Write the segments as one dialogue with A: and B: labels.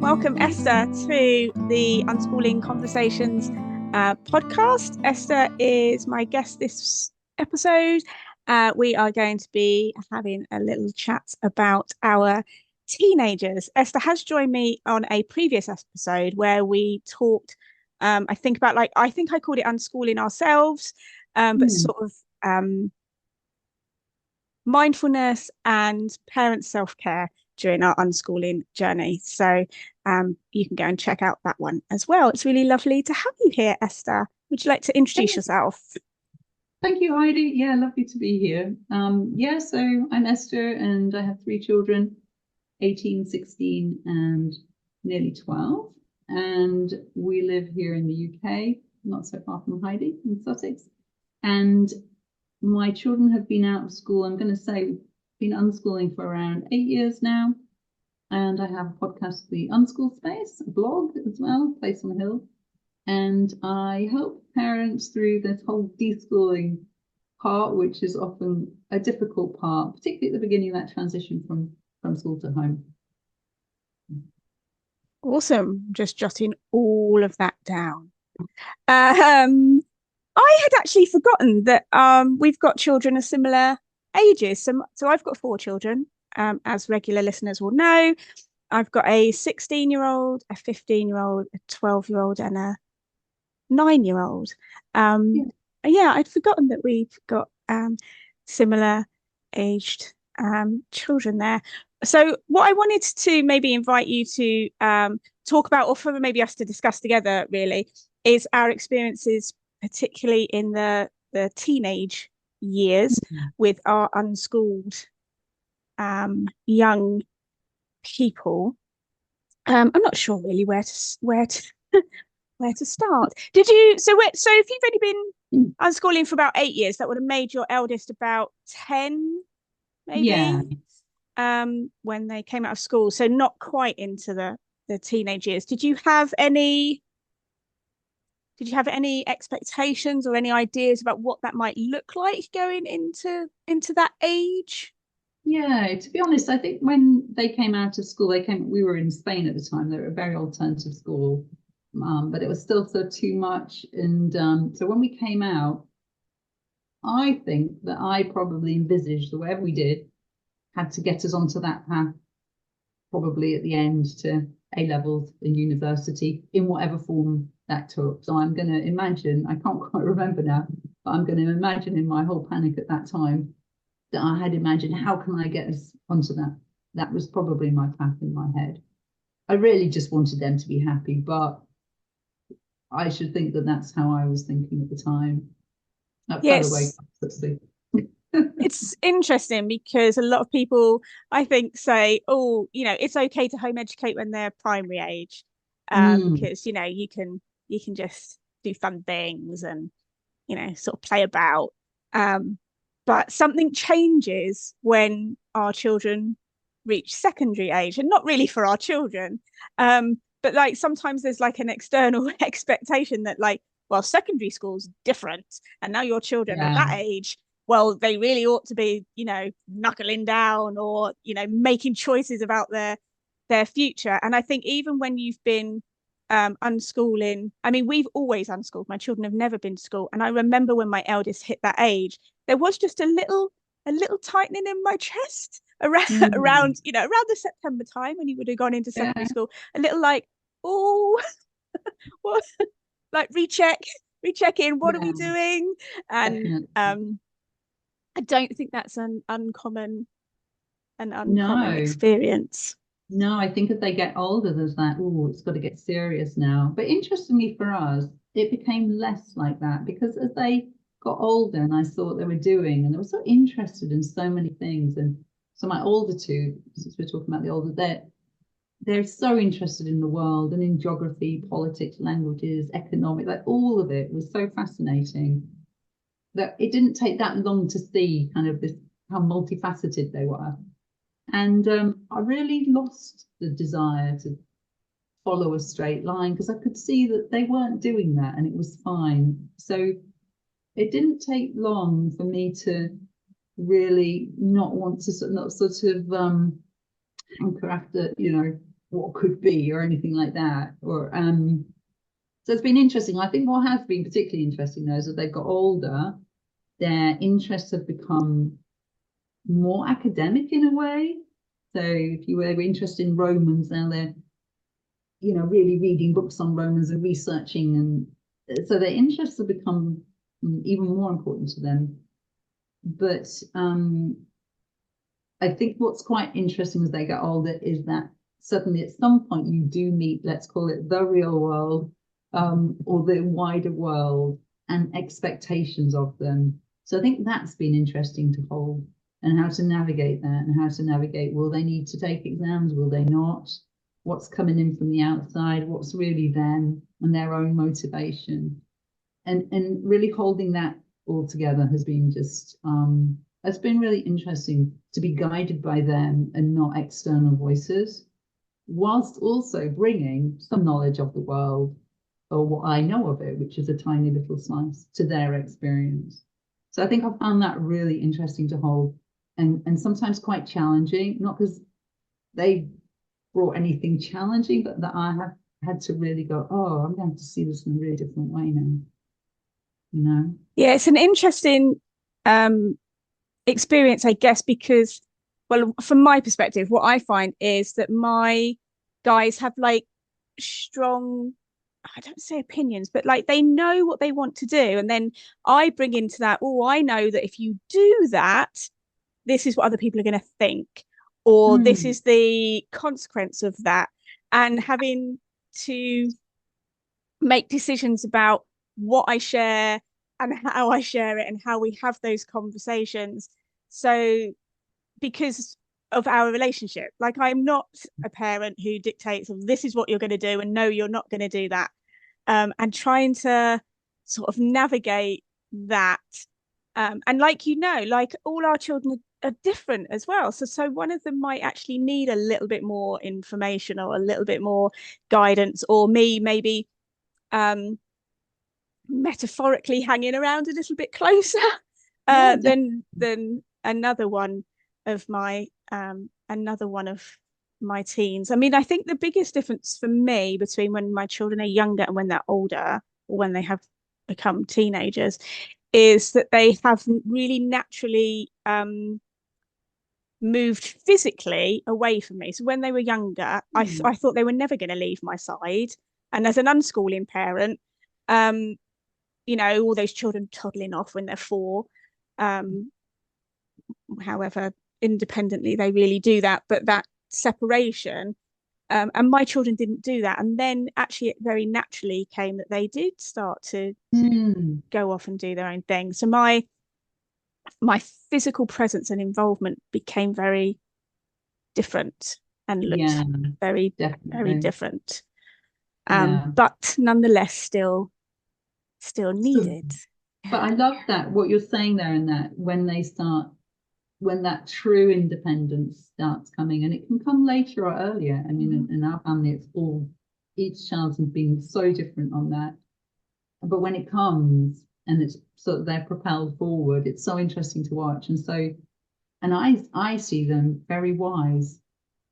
A: Welcome, Esther, to the Unschooling Conversations podcast. Esther is my guest this episode. We are going to be having a little chat about our teenagers. Esther has joined me on a previous episode where we talked, I think I called it unschooling ourselves, but sort of mindfulness and parent self-care during our unschooling journey. So you can go and check out that one as well. It's really lovely to have you here, Esther. Would you like to introduce yourself?
B: Thank you, Heidi. Yeah, lovely to be here. So I'm Esther and I have 3 children, 18, 16 and nearly 12. And we live here in the UK, not so far from Heidi in Sussex. And my children have been out of school, I'm going to say, been unschooling for around 8 years now. And I have a podcast, The Unschool Space, a blog as well, Place on the Hill. And I help parents through this whole deschooling part, which is often a difficult part, particularly at the beginning of that transition from school to home.
A: Awesome. Just jotting all of that down. I had actually forgotten that we've got children of similar ages. So I've got 4 children, as regular listeners will know. I've got a 16-year-old, a 15-year-old, a 12-year-old, and a 9-year-old. I'd forgotten that we've got similar aged children there. So what I wanted to maybe invite you to talk about, or for maybe us to discuss together really, is our experiences, particularly in the teenage years with our unschooled young people. I'm not sure really where to start. Did you so if you've only been unschooling for about 8 years, that would have made your eldest about 10 maybe?
B: Yeah.
A: When they came out of school, so not quite into the teenage years. Did you have any expectations or any ideas about what that might look like going into that age?
B: Yeah, to be honest, I think when they came out of school, we were in Spain at the time. They were a very alternative school, but it was still so too much. And so when we came out, I think that I probably envisaged that whatever we did had to get us onto that path, probably at the end to A-levels and university in whatever form that took. So I'm going to imagine, I can't quite remember now, but I'm going to imagine in my whole panic at that time that I had imagined, how can I get us onto that? That was probably my path in my head. I really just wanted them to be happy, but I should think that that's how I was thinking at the time. That fell away quickly.
A: It's interesting because a lot of people, I think, say, oh, it's okay to home educate when they're primary age, because you can just do fun things and sort of play about. But something changes when our children reach secondary age, and not really for our children, but like sometimes there's like an external expectation that secondary school's different, and now your children at that age, well, they really ought to be, knuckling down or, making choices about their future. And I think even when you've been unschooling, I mean, we've always unschooled. My children have never been to school. And I remember when my eldest hit that age, there was just a little tightening in my chest around the September time when you would have gone into secondary school, a little like, oh, what, like recheck in, what are we doing? And I don't think that's an uncommon experience.
B: No, I think as they get older, there's that, oh, it's got to get serious now. But interestingly for us, it became less like that, because as they got older and I saw what they were doing, and they were so interested in so many things. And so my older 2, since we're talking about the older, they're so interested in the world and in geography, politics, languages, economic, like all of it was so fascinating that it didn't take that long to see kind of how multifaceted they were. And I really lost the desire to follow a straight line, because I could see that they weren't doing that, and it was fine. So it didn't take long for me to really not want to not sort of hanker after, you know, what could be or anything like that. Or so it's been interesting. I think what has been particularly interesting though is that they've got older, their interests have become more academic in a way. So if you were interested in Romans, now they're, you know, really reading books on Romans and researching, and so their interests have become even more important to them. But I think what's quite interesting as they get older is that suddenly at some point you do meet, let's call it the real world, or the wider world, and expectations of them. So I think that's been interesting to hold, and how to navigate that, and how to navigate, will they need to take exams, will they not? What's coming in from the outside, what's really them and their own motivation. And really holding that all together has been just, it's been really interesting to be guided by them and not external voices, whilst also bringing some knowledge of the world, or what I know of it, which is a tiny little slice, to their experience. So I think I found that really interesting to hold, and sometimes quite challenging, not because they brought anything challenging, but that I have had to really go, oh, I'm going to see this in a really different way now. You know?
A: Yeah, it's an interesting experience, I guess, because, well, from my perspective, what I find is that my guys have like strong, I don't say opinions, but like they know what they want to do. And then I bring into that, oh, I know that if you do that, this is what other people are going to think, or this is the consequence of that. And having to make decisions about what I share and how I share it and how we have those conversations. So, because of our relationship, like I'm not a parent who dictates, oh, this is what you're going to do, and no, you're not going to do that. And trying to sort of navigate that. And like, you know, like all our children are different as well. So one of them might actually need a little bit more information or a little bit more guidance, or me maybe metaphorically hanging around a little bit closer than another one of my teens. I mean, I think the biggest difference for me between when my children are younger and when they're older, or when they have become teenagers, is that they have really naturally moved physically away from me. So when they were younger, I thought they were never going to leave my side. And as an unschooling parent, you know, all those children toddling off when they're 4, however independently they really do that, but that separation, and my children didn't do that. And then actually it very naturally came that they did start to go off and do their own thing. So my physical presence and involvement became very different and looked very different, but nonetheless still needed.
B: But I love that, what you're saying there, and that when that true independence starts coming, and it can come later or earlier. I mean, in our family, it's all, each child has been so different on that. But when it comes and it's sort of they're propelled forward, it's so interesting to watch. And so, and I see them very wise.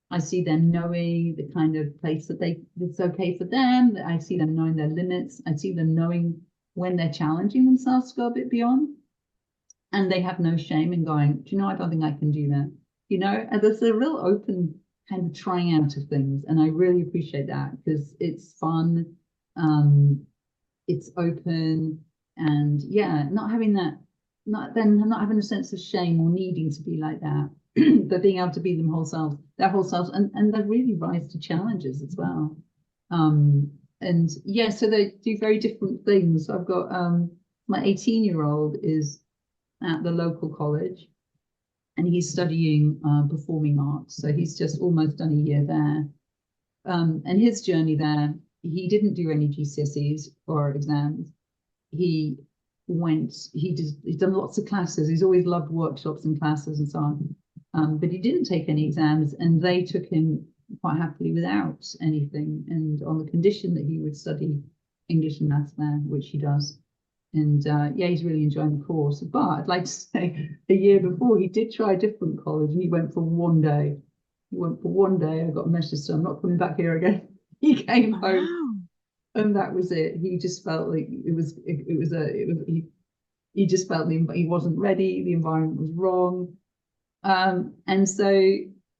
B: I see them knowing the kind of place that it's okay for them. I see them knowing their limits. I see them knowing when they're challenging themselves to go a bit beyond. And they have no shame in going, do you know, I don't think I can do that. You know, and there's a real open kind of trying out of things. And I really appreciate that, because it's fun. It's open, and not having a sense of shame or needing to be like that, but being able to be their whole selves, and they really rise to challenges as well. And so they do very different things. I've got my 18-year-old is at the local college, and he's studying performing arts. So he's just almost done a year there. And his journey there, he didn't do any GCSEs or exams. He's done lots of classes. He's always loved workshops and classes and so on. But he didn't take any exams, and they took him quite happily without anything, and on the condition that he would study English and maths there, which he does. And yeah, he's really enjoying the course. But I'd like to say a year before, he did try a different college, and he went for one day. He went for one day. I got a message, so I'm not coming back here again. He came home, and that was it. He just felt like he just felt he wasn't ready. The environment was wrong, and so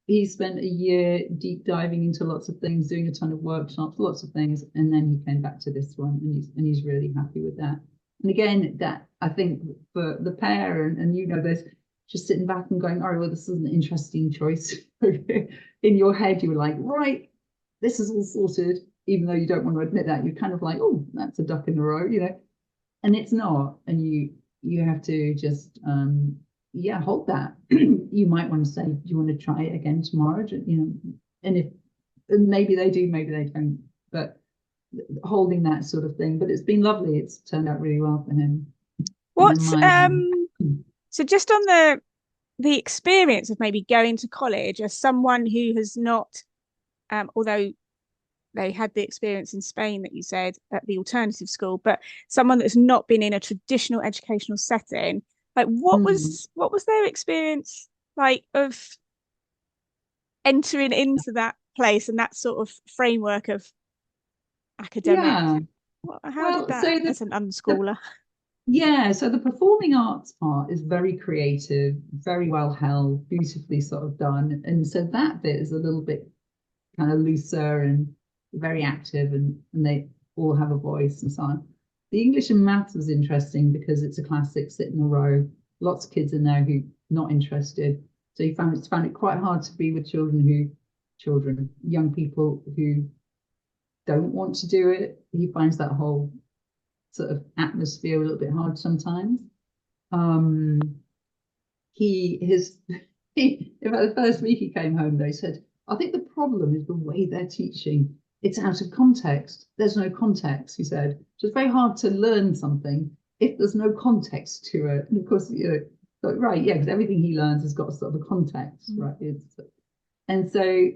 B: he spent a year deep diving into lots of things, doing a ton of workshops, lots of things, and then he came back to this one, and he's really happy with that. And again, that I think for the parent, and there's just sitting back and going, oh, well, this is an interesting choice. In your head, you were like, right, this is all sorted, even though you don't want to admit that. You're kind of like, oh, that's a duck in a row, and it's not. And you have to just, hold that. You might want to say, do you want to try it again tomorrow? And maybe they do, maybe they don't. But holding that sort of thing. But it's been lovely. It's turned out really well for him.
A: So just on the experience of maybe going to college as someone who has not, although they had the experience in Spain that you said at the alternative school, but someone that's not been in a traditional educational setting, like what was their experience like of entering into that place and that sort of framework of academic? How did that as an unschooler?
B: So the performing arts part is very creative, very well held, beautifully sort of done. And so that bit is a little bit kind of looser and very active, and they all have a voice and so on. The English and maths was interesting because it's a classic sit in a row, lots of kids in there who not interested. So you found it quite hard to be with young people who don't want to do it. He finds that whole sort of atmosphere a little bit hard sometimes. About the first week he came home, they said, I think the problem is the way they're teaching. It's out of context. There's no context, he said. So it's very hard to learn something if there's no context to it. And of course, right, yeah, because everything he learns has got sort of a context, right? And so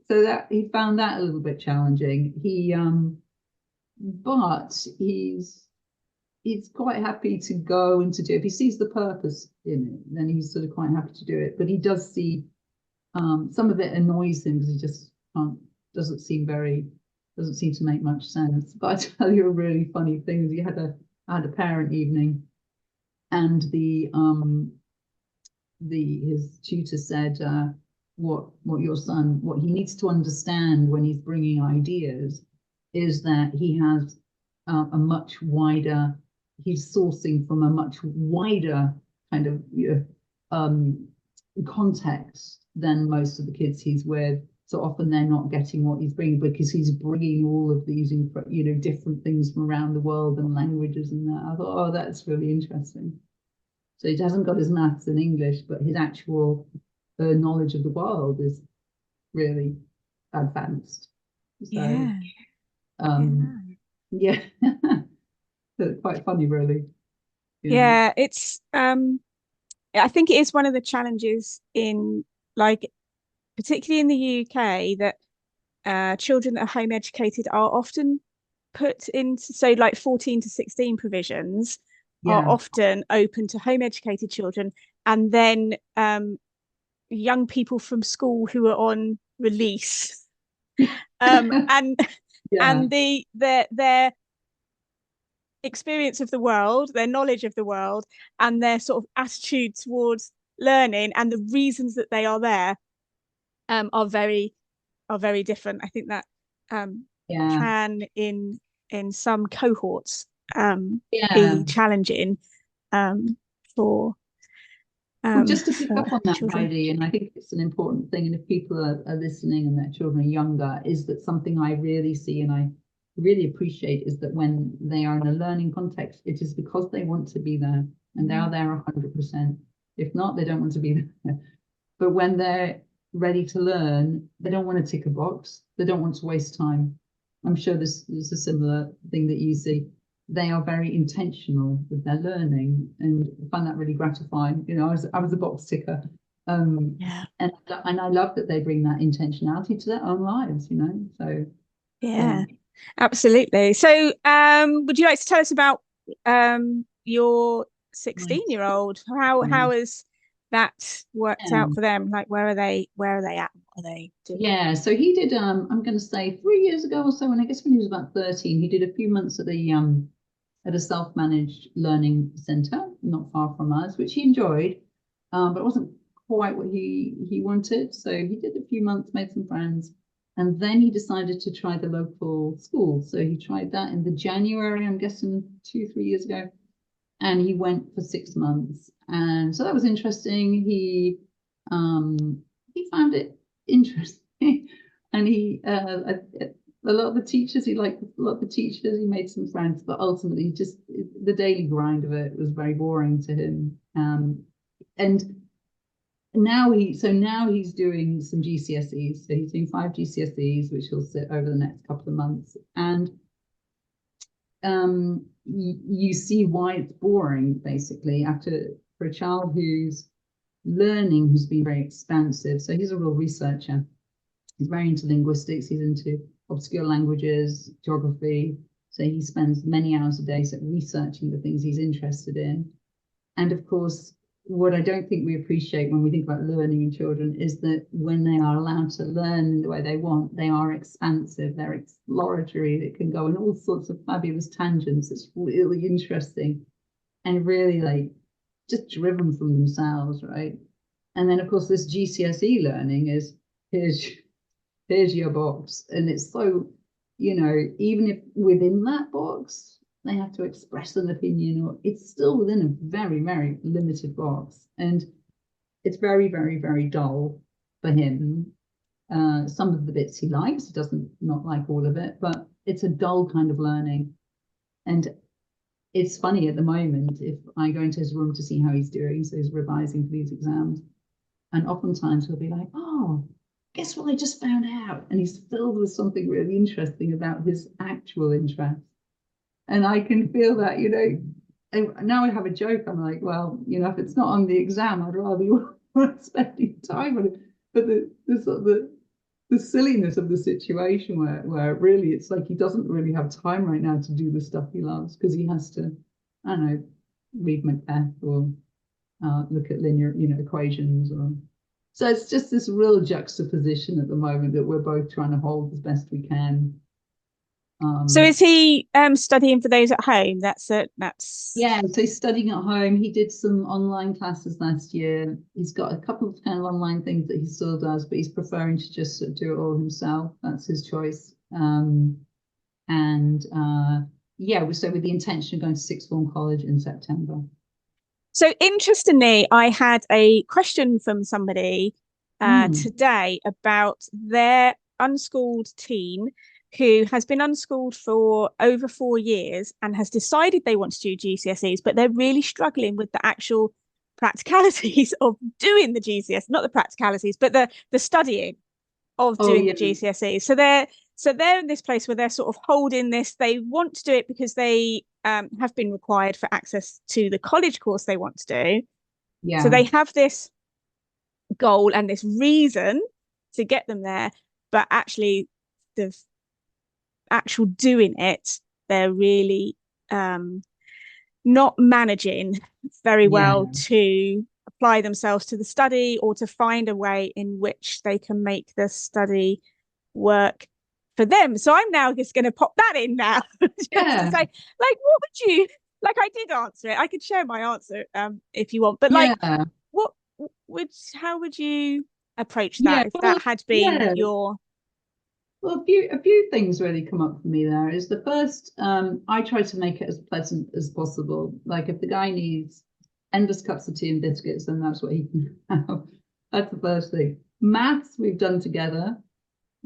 B: that he found that a little bit challenging. But he's quite happy to go and to do it. If he sees the purpose in it, then he's sort of quite happy to do it. But he does see some of it annoys him because he just doesn't seem to make much sense. But I tell you a really funny thing. I had a parent evening, and his tutor said what he needs to understand when he's bringing ideas is that he has a much wider, he's sourcing from a much wider kind of context than most of the kids he's with. So often they're not getting what he's bringing because he's bringing all of these, different things from around the world and languages and that. I thought, oh, that's really interesting. So he hasn't got his maths and English, but his actual knowledge of the world is really advanced. So, yeah. It's quite funny, really.
A: Yeah, it's I think it is one of the challenges in, like, particularly in the UK, that children that are home educated are often put into, so like 14 to 16 provisions are often open to home educated children, and then young people from school who are on release, and their experience of the world, their knowledge of the world, and their sort of attitude towards learning and the reasons that they are there are very different. I think that can in some cohorts be challenging for
B: just to pick up on that, Heidi, and I think it's an important thing, and if people are listening and their children are younger, is that something I really see and I really appreciate is that when they are in a learning context, it is because they want to be there, and they are there 100%. If not, they don't want to be there. But when they're ready to learn, they don't want to tick a box. They don't want to waste time. I'm sure this is a similar thing that you see. They are very intentional with their learning, and I find that really gratifying. I was a box ticker, And I love that they bring that intentionality to their own lives, so
A: Yeah, absolutely. So, would you like to tell us about your
B: my
A: 16-year-old? How has that worked
B: yeah.
A: out for them? Like, where are they at? What are they doing?
B: Yeah, so he did I'm going to say 3 years ago or so, and I guess when he was about 13, he did a few months at a self-managed learning center not far from us, which he enjoyed, but it wasn't quite what he wanted. So he did a few months, made some friends, and then he decided to try the local school. So he tried that in the January, I'm guessing 2, 3 years ago, and he went for 6 months, and so that was interesting. He found it interesting, and a lot of the teachers, he liked a lot of the teachers, he made some friends, but ultimately just the daily grind of it was very boring to him. And now he's doing some GCSEs. So he's doing 5 GCSEs, which he'll sit over the next couple of months. And you see why it's boring, basically, for a child who's learning, who's been very expansive. So he's a real researcher. He's very into linguistics. He's into obscure languages, geography. So he spends many hours a day researching the things he's interested in. And of course, what I don't think we appreciate when we think about learning in children is that when they are allowed to learn in the way they want, they are expansive, they're exploratory, they can go in all sorts of fabulous tangents. It's really interesting and really like just driven from themselves, right? And then of course this GCSE learning is here's your box. And it's so, even if within that box they have to express an opinion, or it's still within a very, very limited box. And it's very, very, very dull for him. Some of the bits he likes, he doesn't not like all of it, but it's a dull kind of learning. And it's funny at the moment, if I go into his room to see how he's doing, so he's revising for these exams, and oftentimes he'll be like, oh, guess what I just found out? And he's filled with something really interesting about his actual interest. And I can feel that, and now I have a joke. I'm like, well, if it's not on the exam, I'd rather you weren't spending time on it. But the sort of the silliness of the situation where really it's like he doesn't really have time right now to do the stuff he loves because he has to, I don't know, read Macbeth or look at linear, equations. So it's just this real juxtaposition at the moment that we're both trying to hold as best we can.
A: So is he studying for those at home? That's it.
B: Yeah, so he's studying at home. He did some online classes last year. He's got a couple of kind of online things that he still does, but he's preferring to just sort of do it all himself. That's his choice. Yeah, so with the intention of going to sixth form college in September.
A: So interestingly, I had a question from somebody today about their unschooled teen who has been unschooled for over 4 years and has decided they want to do GCSEs, but they're really struggling with the actual practicalities of doing the GCSEs, not the practicalities, but the studying of doing the GCSEs. So they're in this place where they're sort of holding this. They want to do it because they have been required for access to the college course they want to do.
B: Yeah.
A: So they have this goal and this reason to get them there, but actually the actual doing it, they're really not managing very well to apply themselves to the study or to find a way in which they can make the study work for them. So I'm now just going to pop that in now just to say, like, what would you like? I did answer it. I could share my answer if you want, but like, what how would you approach that if that had been your?
B: Well, a few things really come up for me there. Is the first, I try to make it as pleasant as possible. Like if the guy needs endless cups of tea and biscuits, then that's what he can have. That's the first thing. Maths we've done together,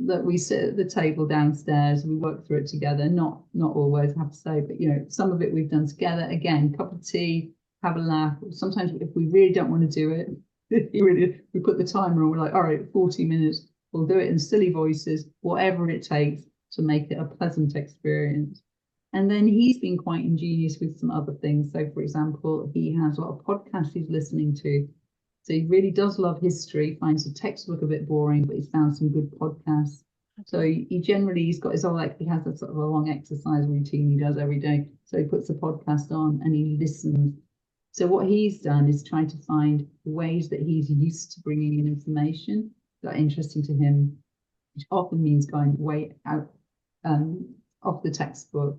B: that we sit at the table downstairs and we work through it together. Not always, I have to say, but some of it we've done together. Again, cup of tea, have a laugh. Sometimes if we really don't want to do it, we put the timer on. We're like, all right, 40 minutes. We'll do it in silly voices, whatever it takes to make it a pleasant experience. And then he's been quite ingenious with some other things. So, for example, he has a lot of podcasts he's listening to. So he really does love history, finds the textbook a bit boring, but he's found some good podcasts. So he's got his whole, like, he has a sort of a long exercise routine he does every day. So he puts a podcast on and he listens. So what he's done is try to find ways that he's used to bringing in information that are interesting to him, which often means going way out off the textbook.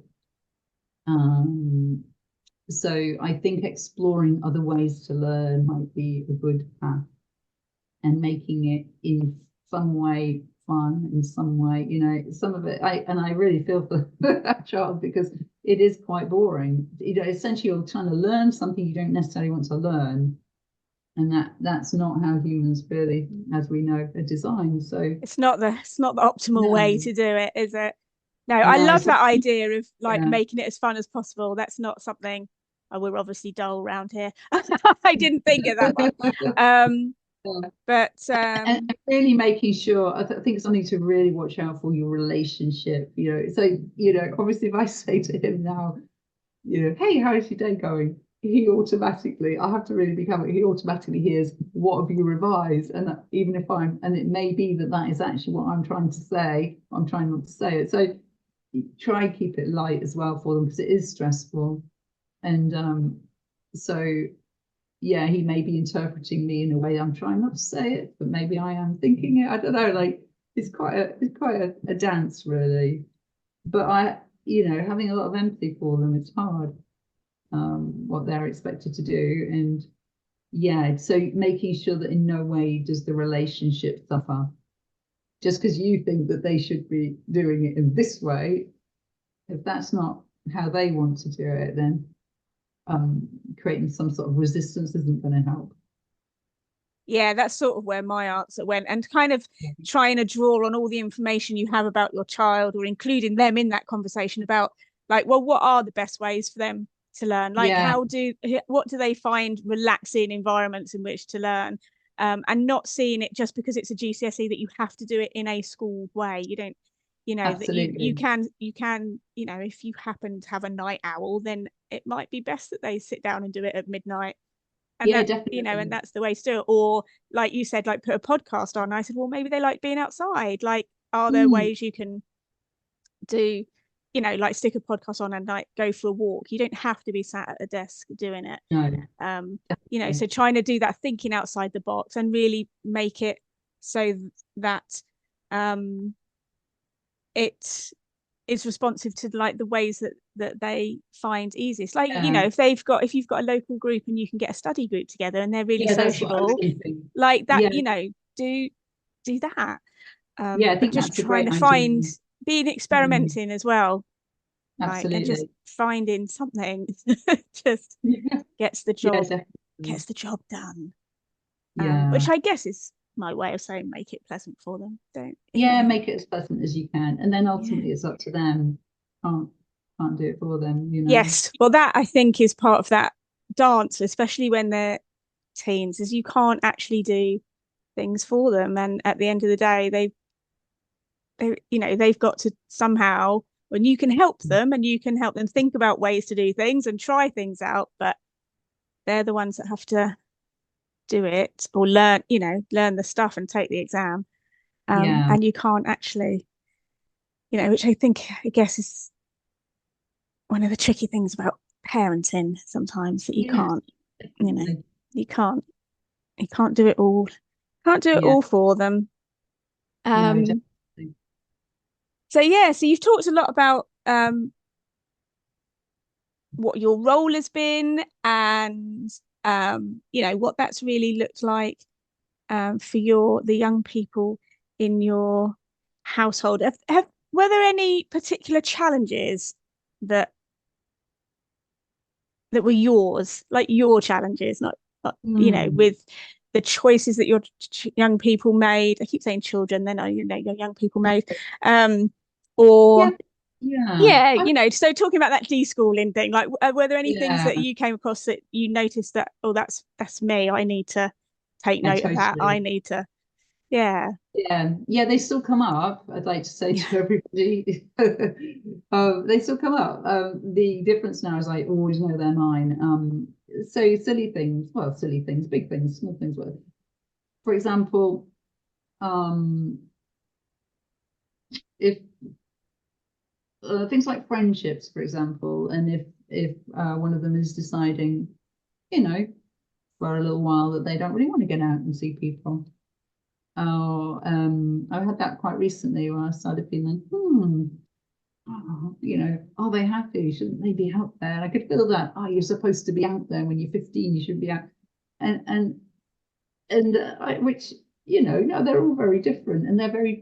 B: So I think exploring other ways to learn might be a good path, and making it in some way fun, in some way, some of it. I really feel for that child, because it is quite boring. Essentially you're trying to learn something you don't necessarily want to learn, and that's not how humans really, as we know, are designed. So
A: it's not the optimal way to do it, is it? No, I
B: no,
A: love
B: so,
A: that idea of like
B: yeah.
A: making it as fun as possible. That's not something, we're obviously dull around here. I didn't think of that one. But
B: and really making sure, I think something to really watch out for, your relationship. So obviously if I say to him now, hey, how's your day going? He automatically, I have to really be careful. He automatically hears, what have you revised? And even if and it may be that is actually what I'm trying to say. I'm trying not to say it. So try and keep it light as well for them, because it is stressful. And so yeah, he may be interpreting me in a way I'm trying not to say it, but maybe I am thinking it. I don't know. Like, it's quite a dance, really. But having a lot of empathy for them, it's hard. What they're expected to do, and yeah, so making sure that in no way does the relationship suffer just because you think that they should be doing it in this way. If that's not how they want to do it, then creating some sort of resistance isn't going to help.
A: Yeah, that's sort of where my answer went, and kind of trying to draw on all the information you have about your child, or including them in that conversation about, like, well, what are the best ways for them to learn? Like, what do they find relaxing environments in which to learn? And not seeing it just because it's a GCSE that you have to do it in a schooled way. You don't,
B: Absolutely.
A: that you can, if you happen to have a night owl, then it might be best that they sit down and do it at midnight. And
B: yeah,
A: that,
B: definitely.
A: and that's the way to do it. Or like you said, like put a podcast on. I said, well, maybe they like being outside. Like, are there ways you can do, like stick a podcast on and like go for a walk? You don't have to be sat at a desk doing it.
B: No.
A: So trying to do that thinking outside the box and really make it so that it is responsive to like the ways that they find easiest. Like, if you've got a local group and you can get a study group together and they're really sociable, like that, do that.
B: I
A: but
B: think
A: just
B: that's
A: trying to
B: idea.
A: being experimenting as well.
B: Absolutely.
A: Right, and just finding something just gets the job done. Which I guess is my way of saying make it pleasant for them.
B: Make it as pleasant as you can, and then ultimately it's up to them. Can't do it for them,
A: Yes, well, that I think is part of that dance, especially when they're teens, is you can't actually do things for them, and at the end of the day they've got to somehow, when you can help them and you can help them think about ways to do things and try things out, but they're the ones that have to do it or learn the stuff and take the exam. And you can't actually, which I guess is one of the tricky things about parenting sometimes, that you can't you can't do it all, for them. So you've talked a lot about what your role has been, and what that's really looked like for the young people in your household. Were there any particular challenges that were yours, like your challenges, not with the choices that your young people made? I keep saying children, then your young people made, or so talking about that deschooling thing, like were there any things that you came across that you noticed that, oh, that's me, I need to take note of that, I need to
B: they still come up. I'd like to say to everybody, they still come up. The difference now is I always know they're mine. so silly things, big things, small things. For example, if things like friendships, for example, and if one of them is deciding, for a little while that they don't really want to get out and see people. Oh, I had that quite recently where I started feeling, are they happy? Shouldn't they be out there? And I could feel that, you're supposed to be out there when you're 15, you should be out. And which, no, they're all very different, and they're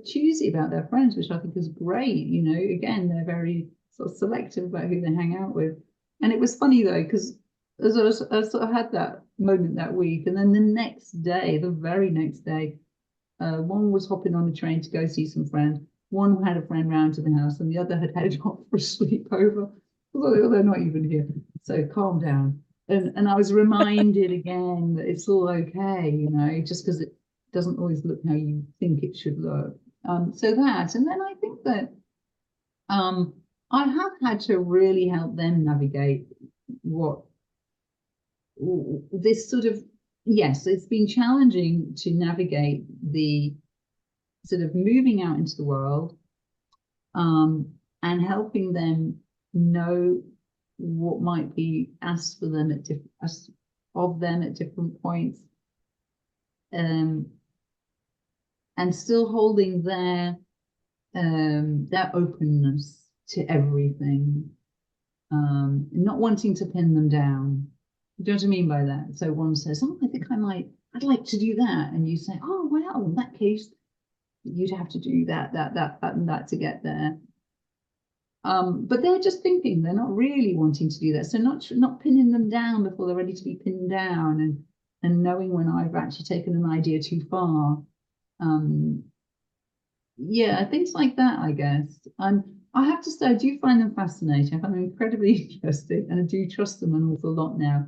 B: choosy about their friends, which I think is great. Again, they're very sort of selective about who they hang out with. And it was funny though, because as I sort of had that moment that week, and then the very next day, one was hopping on a train to go see some friends. One had a friend round to the house, and the other had headed off for a sleepover. Well, they're not even here, so calm down. And I was reminded again that it's all okay, just because it doesn't always look how you think it should look. So that, and then I think that I have had to really help them navigate what this sort of, yes, it's been challenging to navigate the sort of moving out into the world, and helping them know what might be asked for them at different points, and still holding their openness to everything, not wanting to pin them down. Do you know what I mean by that? So one says, I think I'd like to do that. And you say, oh, well, in that case, you'd have to do that, and that to get there. But they're just thinking, they're not really wanting to do that. So not pinning them down before they're ready to be pinned down, and knowing when I've actually taken an idea too far. Yeah, things like that, I guess. I have to say, I do find them fascinating. I find them incredibly interesting, and I do trust them an awful lot now.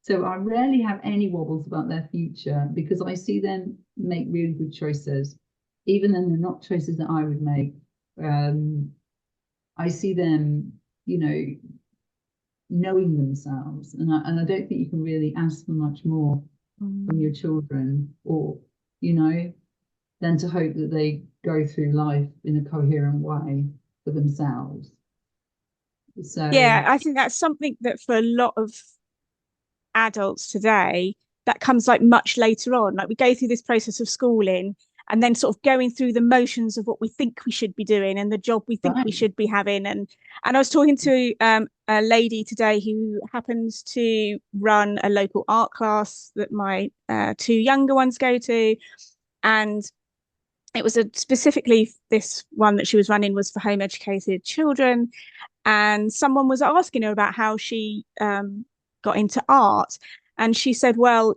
B: So I rarely have any wobbles about their future, because I see them make really good choices, even when they're not choices that I would make. I see them, knowing themselves, and I don't think you can really ask for much more from your children, or than to hope that they go through life in a coherent way for themselves. So
A: yeah, I think that's something that for a lot of adults today, that comes like much later on. Like we go through this process of schooling, and then sort of going through the motions of what we think we should be doing and the job we think we should be having. And I was talking to a lady today who happens to run a local art class that my two younger ones go to, and it was specifically this one that she was running was for home educated children. And someone was asking her about how she got into art, and she said, well,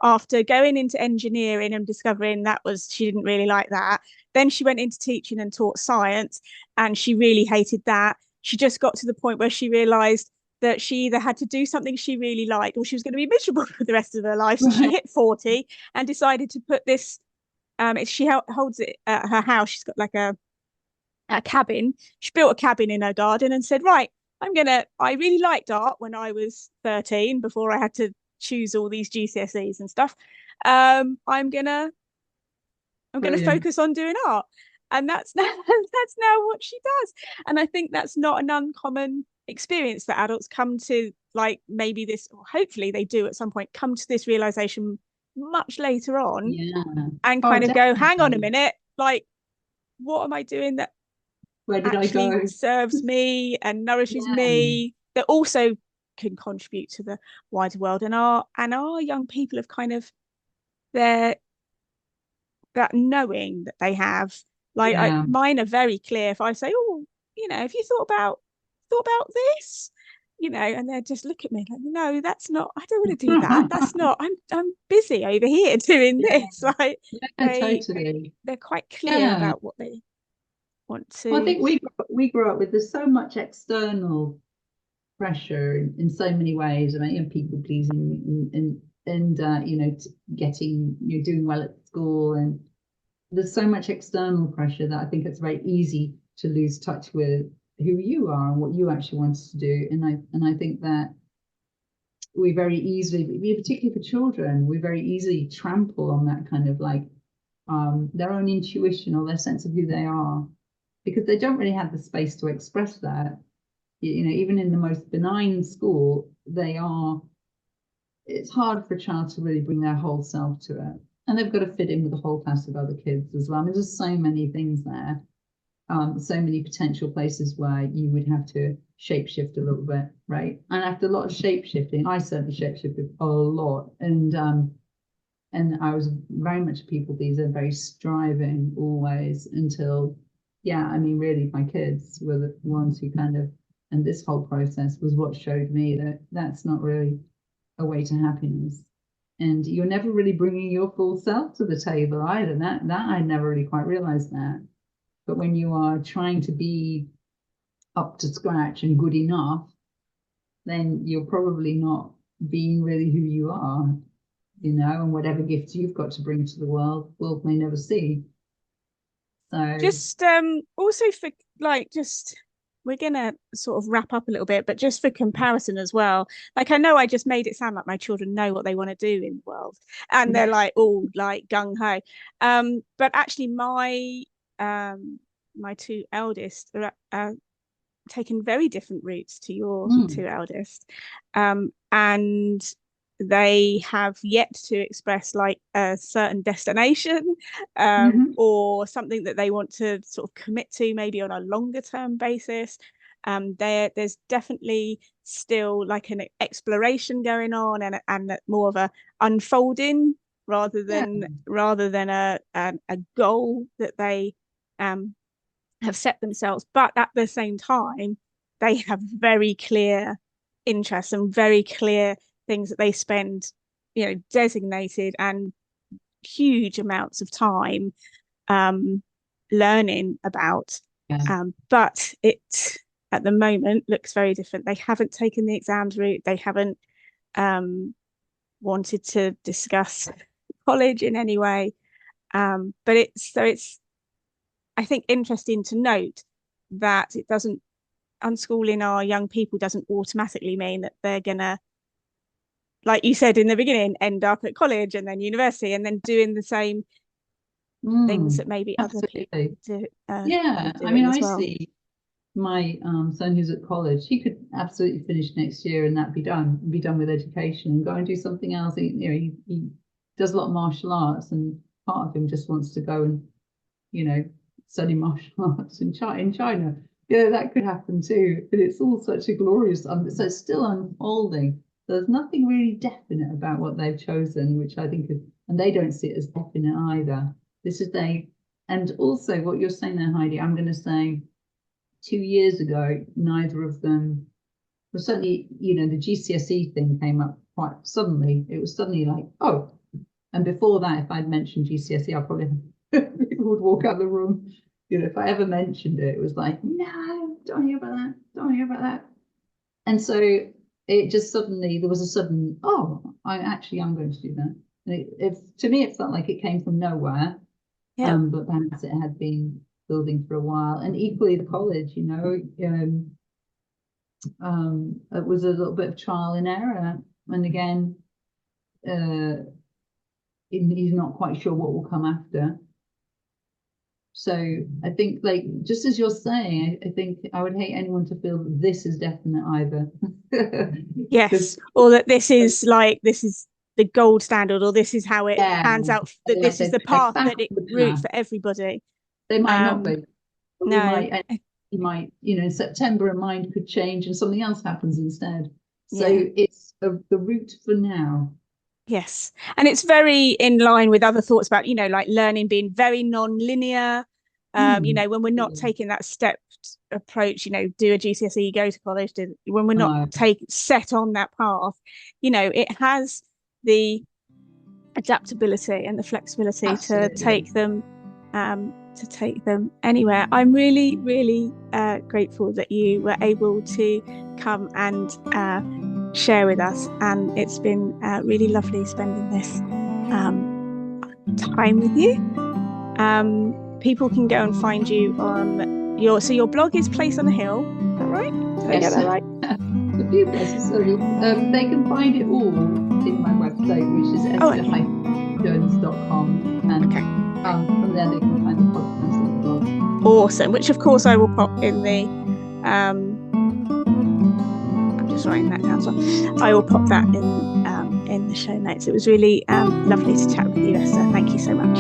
A: after going into engineering and discovering she didn't really like that, then she went into teaching and taught science, and she really hated that. She just got to the point where she realized that she either had to do something she really liked, or she was going to be miserable for the rest of her life. So she hit 40 and decided to put this she holds it at her house. She's got like a cabin. She built a cabin in her garden and said, right, I really liked art when I was 13, before I had to choose all these GCSEs and stuff. I'm gonna focus on doing art. And that's now what she does. And I think that's not an uncommon experience that adults come to, like maybe this, or hopefully they do at some point, come to this realization much later on, and kind of go, hang on a minute, like, what am I doing that
B: where did
A: actually
B: I go?
A: serves me and nourishes me, that also can contribute to the wider world? And our young people have kind of that knowing that they have, like mine are very clear. If I say, oh, if you thought about this, and they just look at me like, no, that's not, I don't want to do that, that's not, I'm busy over here doing this. Like
B: totally.
A: they're quite clear about what they want to.
B: Well, I think we grew up with, there's so much external pressure in so many ways. I mean, people pleasing, and getting, doing well at school, and there's so much external pressure that I think it's very easy to lose touch with who you are and what you actually wanted to do. And I think that we very easily, particularly for children, we very easily trample on that kind of like their own intuition or their sense of who they are, because they don't really have the space to express that. You know, even in the most benign school, it's hard for a child to really bring their whole self to it. And they've got to fit in with a whole class of other kids as well. I mean, there's so many things there, so many potential places where you would have to shapeshift a little bit, right? And after a lot of shapeshifting, I certainly shapeshifted a lot. And I was very much a people pleaser, very striving always until, yeah, I mean, really, my kids were the ones who kind of, and this whole process was what showed me that that's not really a way to happiness. And you're never really bringing your full self to the table either. That I never really quite realized that. But when you are trying to be up to scratch and good enough, then you're probably not being really who you are, you know, and whatever gifts you've got to bring to the world may never see. So
A: just also for like, just, we're gonna sort of wrap up a little bit, but just for comparison as well, like I know I just made it sound like my children know what they want to do in the world and they're like all like gung-ho, but actually my two eldest are taken very different routes to your two eldest, and they have yet to express like a certain destination, or something that they want to sort of commit to maybe on a longer term basis. There's definitely still like an exploration going on, and more of a unfolding rather than a goal that they have set themselves. But at the same time, they have very clear interests and very clear things that they spend, you know, designated and huge amounts of time learning about. But it at the moment looks very different. They haven't taken the exams route. They haven't wanted to discuss college in any way. But it's I think interesting to note that it doesn't, unschooling our young people doesn't automatically mean that they're gonna, like you said in the beginning, end up at college and then university and then doing the same things that maybe
B: absolutely.
A: other people do.
B: Yeah, I mean, I see my son who's at college. He could absolutely finish next year and that be done with education and go and do something else. He does a lot of martial arts, and part of him just wants to go and, you know, study martial arts in China. Yeah, that could happen too. But it's all such a glorious, so it's still unfolding. There's nothing really definite about what they've chosen, which I think is, and they don't see it as definite either. This is and also what you're saying there, Heidi, I'm going to say 2 years ago, neither of them, well, certainly, you know, the GCSE thing came up quite suddenly. It was suddenly like, oh, and before that, if I'd mentioned GCSE, I probably would walk out of the room. You know, if I ever mentioned it, it was like, no, don't hear about that, don't hear about that. And so it just suddenly, there was a sudden, oh, I'm going to do that. And to me, it felt like it came from nowhere. But perhaps it had been building for a while. And equally the college, you know, it was a little bit of trial and error. And again, he's not quite sure what will come after. So I think, like, just as you're saying, I think I would hate anyone to feel that this is definite either.
A: Yes, or that this is the gold standard, or this is how it pans out, that this is the path that it routes for everybody.
B: They might not be.
A: No.
B: You might, you know, in September a mind could change and something else happens instead. So it's the route for now.
A: Yes. And it's very in line with other thoughts about, you know, like learning being very non-linear. You know, when we're not taking that stepped approach, you know, do a GCSE, go to college, when we're not set on that path, you know, it has the adaptability and the flexibility to take them anywhere. I'm really, really grateful that you were able to come and share with us, and it's been really lovely spending this time with you. People can go and find you on your blog is Place on a Hill, is that right? Did I get that right?
B: A few places. So they can find it all in my website, which is esther-jones.com, and from there they can find the podcast and the blog.
A: Awesome. Which of course I will pop in the. I'm just writing that down. So I will pop that in the show notes. It was really lovely to chat with you, Esther. Thank you so much.